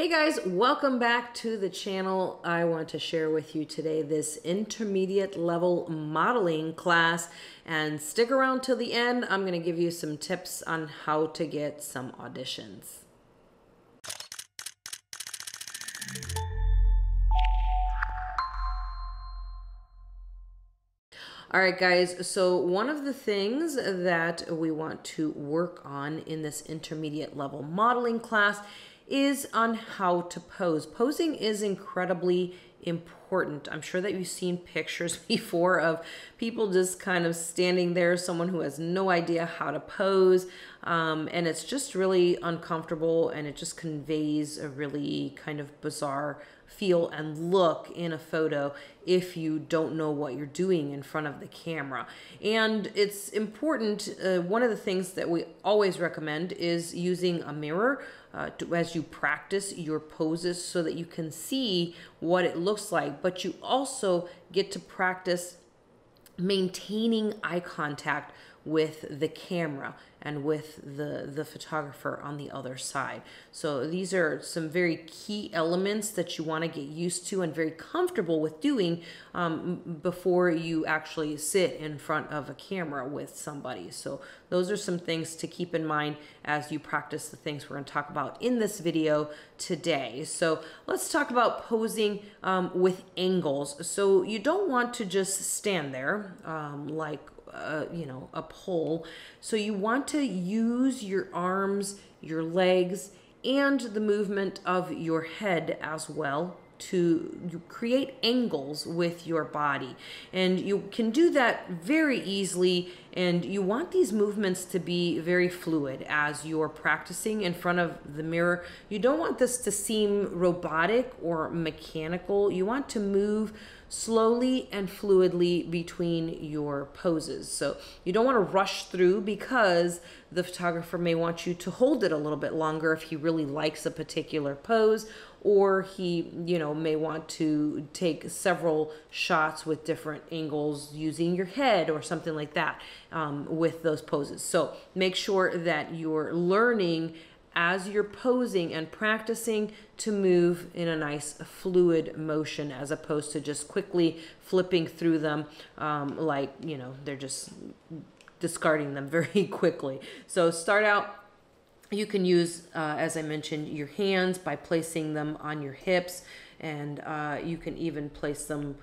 Hey guys, welcome back to the channel. I want to share with you today this intermediate level modeling class, and stick around till the end. I'm going to give you some tips on how to get some auditions. All right, guys, so one of the things that we want to work on in this intermediate level modeling class is on how to pose. Posing is incredibly important. I'm sure that you've seen pictures before of people just kind of standing there, someone who has no idea how to pose, and it's just really uncomfortable, and it just conveys a really kind of bizarre feel and look in a photo if you don't know what you're doing in front of the camera. And it's important, one of the things that we always recommend is using a mirror as you practice your poses so that you can see what it looks like, but you also get to practice maintaining eye contact with the camera and with the photographer on the other side. So these are some very key elements that you want to get used to and very comfortable with doing before you actually sit in front of a camera with somebody. So those are some things to keep in mind as you practice the things we're going to talk about in this video today. So let's talk about posing with angles. So you don't want to just stand there like a pole. So you want to use your arms, your legs, and the movement of your head as well to create angles with your body. And you can do that very easily, and you want these movements to be very fluid as you're practicing in front of the mirror. You don't want this to seem robotic or mechanical. You want to move slowly and fluidly between your poses. So you don't want to rush through, because the photographer may want you to hold it a little bit longer if he really likes a particular pose, or he, may want to take several shots with different angles using your head or something like that with those poses. So make sure that you're learning as you're posing and practicing to move in a nice fluid motion, as opposed to just quickly flipping through them like, they're just discarding them very quickly. So start out. You can use, as I mentioned, your hands by placing them on your hips, and you can even place them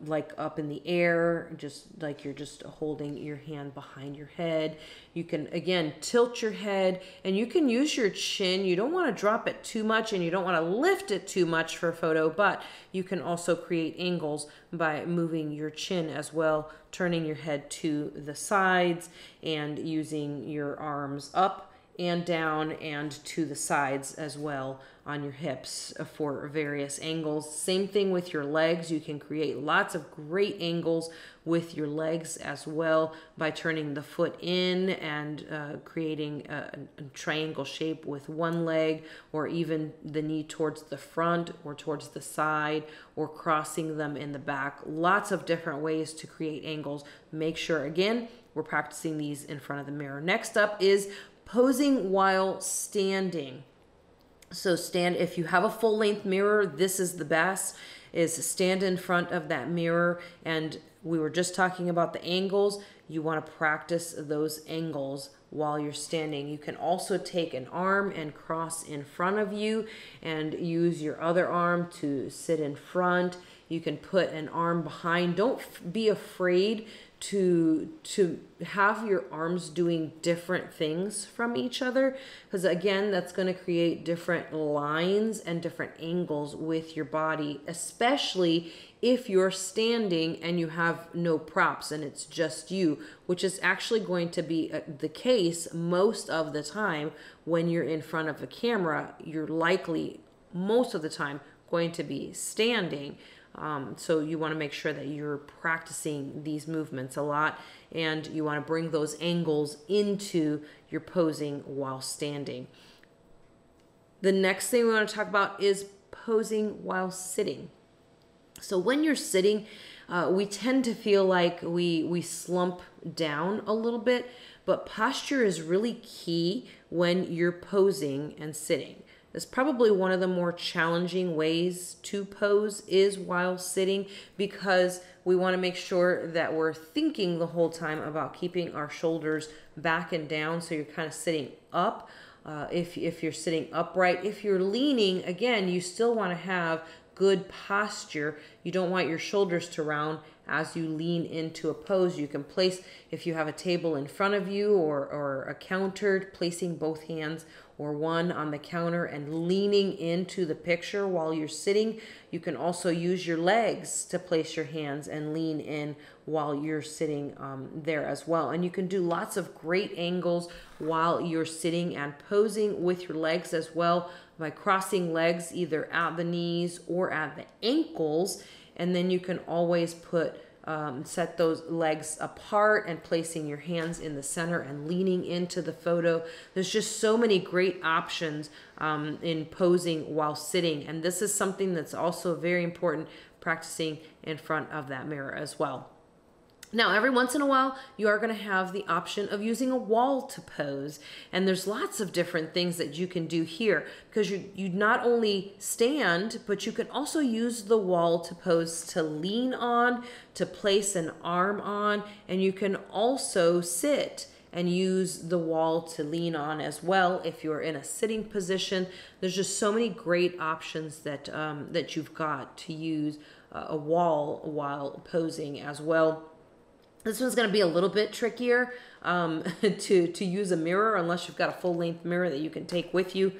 like up in the air, just like you're just holding your hand behind your head. You can again tilt your head, and you can use your chin. You don't want to drop it too much, and you don't want to lift it too much for a photo, but you can also create angles by moving your chin as well, turning your head to the sides, and using your arms up and down and to the sides as well on your hips for various angles. Same thing with your legs. You can create lots of great angles with your legs as well by turning the foot in and creating a triangle shape with one leg, or even the knee towards the front or towards the side, or crossing them in the back. Lots of different ways to create angles. Make sure, again, we're practicing these in front of the mirror. Next up is posing while standing. So if you have a full-length mirror, this is the best, is stand in front of that mirror. And we were just talking about the angles. You want to practice those angles while you're standing. You can also take an arm and cross in front of you and use your other arm to sit in front. You can put an arm behind. Don't be afraid to have your arms doing different things from each other, because again, that's going to create different lines and different angles with your body, especially if you're standing and you have no props and it's just you, which is actually going to be the case most of the time. When you're in front of a camera, you're likely most of the time going to be standing. So you want to make sure that you're practicing these movements a lot, and you want to bring those angles into your posing while standing. The next thing we want to talk about is posing while sitting. So when you're sitting, we tend to feel like we slump down a little bit, but posture is really key when you're posing and sitting. is probably one of the more challenging ways to pose is while sitting, because we want to make sure that we're thinking the whole time about keeping our shoulders back and down. So you're kind of sitting up. If you're sitting upright, if you're leaning, again, you still want to have good posture. You don't want your shoulders to round as you lean into a pose. You can place, if you have a table in front of you or a counter, placing both hands or one on the counter and leaning into the picture while you're sitting. You can also use your legs to place your hands and lean in while you're sitting there as well. And you can do lots of great angles while you're sitting and posing with your legs as well, by crossing legs either at the knees or at the ankles. And then you can always put set those legs apart and placing your hands in the center and leaning into the photo. There's just so many great options in posing while sitting. And this is something that's also very important, practicing in front of that mirror as well. Now, every once in a while, you are going to have the option of using a wall to pose. And there's lots of different things that you can do here, because you not only stand, but you can also use the wall to pose, to lean on, to place an arm on, and you can also sit and use the wall to lean on as well if you're in a sitting position. There's just so many great options that, that you've got to use a wall while posing as well. This one's going to be a little bit trickier to use a mirror, unless you've got a full-length mirror that you can take with you.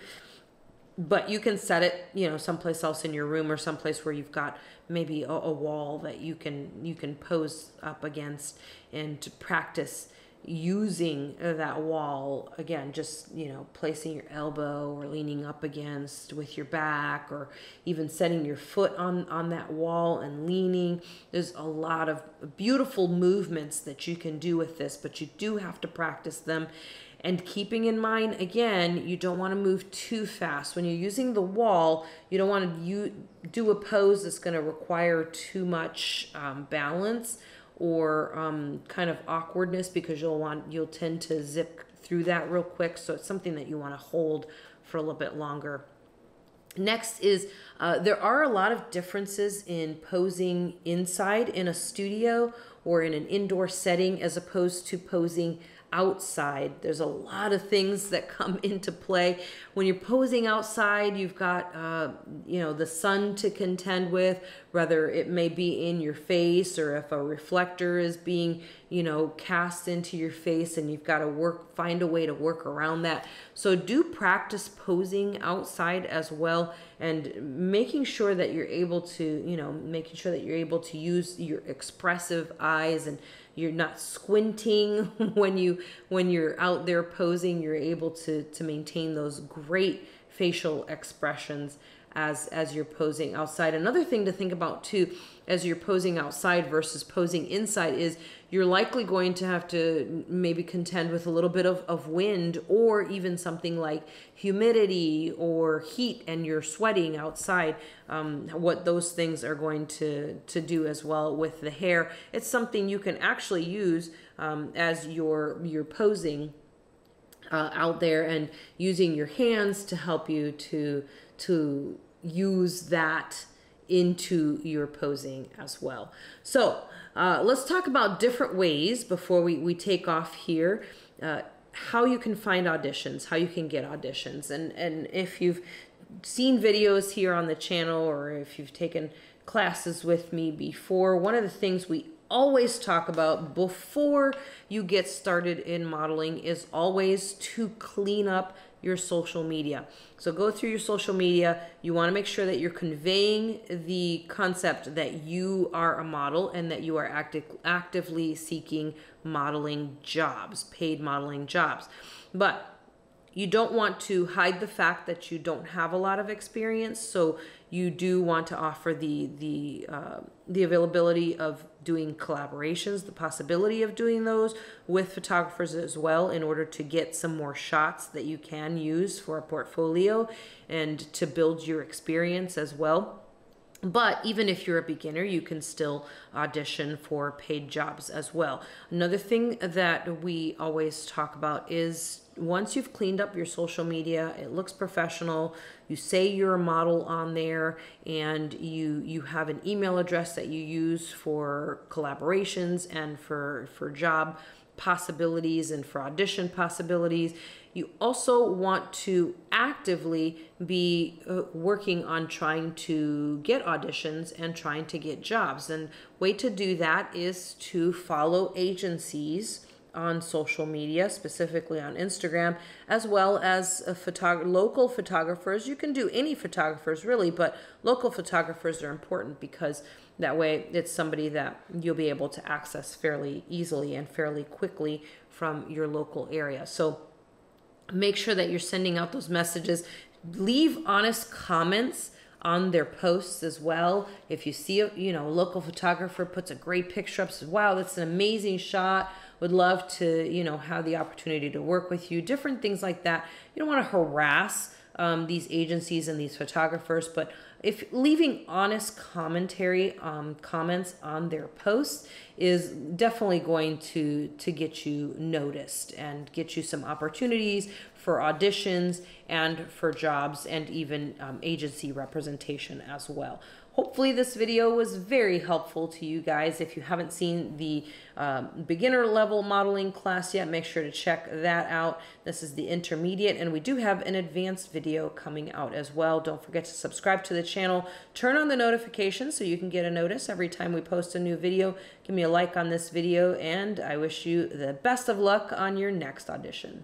But you can set it, you know, someplace else in your room, or someplace where you've got maybe a wall that you can pose up against, and to practice using that wall. Again, just, you know, placing your elbow or leaning up against with your back, or even setting your foot on that wall and leaning. There's a lot of beautiful movements that you can do with this, but you do have to practice them. And keeping in mind, again, you don't want to move too fast. When you're using the wall, you don't want to do a pose that's going to require too much balance or kind of awkwardness, because you'll tend to zip through that real quick. So it's something that you want to hold for a little bit longer. Next is, there are a lot of differences in posing inside in a studio or in an indoor setting as opposed to posing outside. There's a lot of things that come into play. When you're posing outside, you've got you know, the sun to contend with, whether it may be in your face or if a reflector is being, you know, cast into your face, and you've got to find a way to work around that. So do practice posing outside as well, and making sure that you're able to, you know, making sure that you're able to use your expressive eyes, and you're not squinting when you're out there posing. You're able to maintain those great facial expressions as you're posing outside. Another thing to think about too, as you're posing outside versus posing inside, is you're likely going to have to maybe contend with a little bit of wind, or even something like humidity or heat, and you're sweating outside. What those things are going to do as well with the hair. It's something you can actually use as you're posing out there, and using your hands to help you to use that into your posing as well. So let's talk about different ways before we take off here, how you can find auditions, how you can get auditions. And if you've seen videos here on the channel, or if you've taken classes with me before, one of the things we always talk about before you get started in modeling is always to clean up your social media. So go through your social media. You want to make sure that you're conveying the concept that you are a model, and that you are actively seeking modeling jobs, paid modeling jobs. But you don't want to hide the fact that you don't have a lot of experience. So you do want to offer the availability of doing collaborations, the possibility of doing those with photographers as well, in order to get some more shots that you can use for a portfolio and to build your experience as well. But even if you're a beginner, you can still audition for paid jobs as well. Another thing that we always talk about is once you've cleaned up your social media, it looks professional, you say you're a model on there, and you have an email address that you use for collaborations and for job possibilities and for audition possibilities. You also want to actively be working on trying to get auditions and trying to get jobs. And way to do that is to follow agencies on social media, specifically on Instagram, as well as local photographers. You can do any photographers really, but local photographers are important because that way it's somebody that you'll be able to access fairly easily and fairly quickly from your local area. So make sure that you're sending out those messages. Leave honest comments on their posts as well. If you see a local photographer puts a great picture up, says, wow, that's an amazing shot, would love to have the opportunity to work with you, different things like that. You don't want to harass these agencies and these photographers, but if leaving honest commentary comments on their posts is definitely going to get you noticed and get you some opportunities for auditions and for jobs and even agency representation as well. Hopefully this video was very helpful to you guys. If you haven't seen the beginner level modeling class yet, make sure to check that out. This is the intermediate, and we do have an advanced video coming out as well. Don't forget to subscribe to the channel. Turn on the notifications so you can get a notice every time we post a new video. Give me a like on this video, and I wish you the best of luck on your next audition.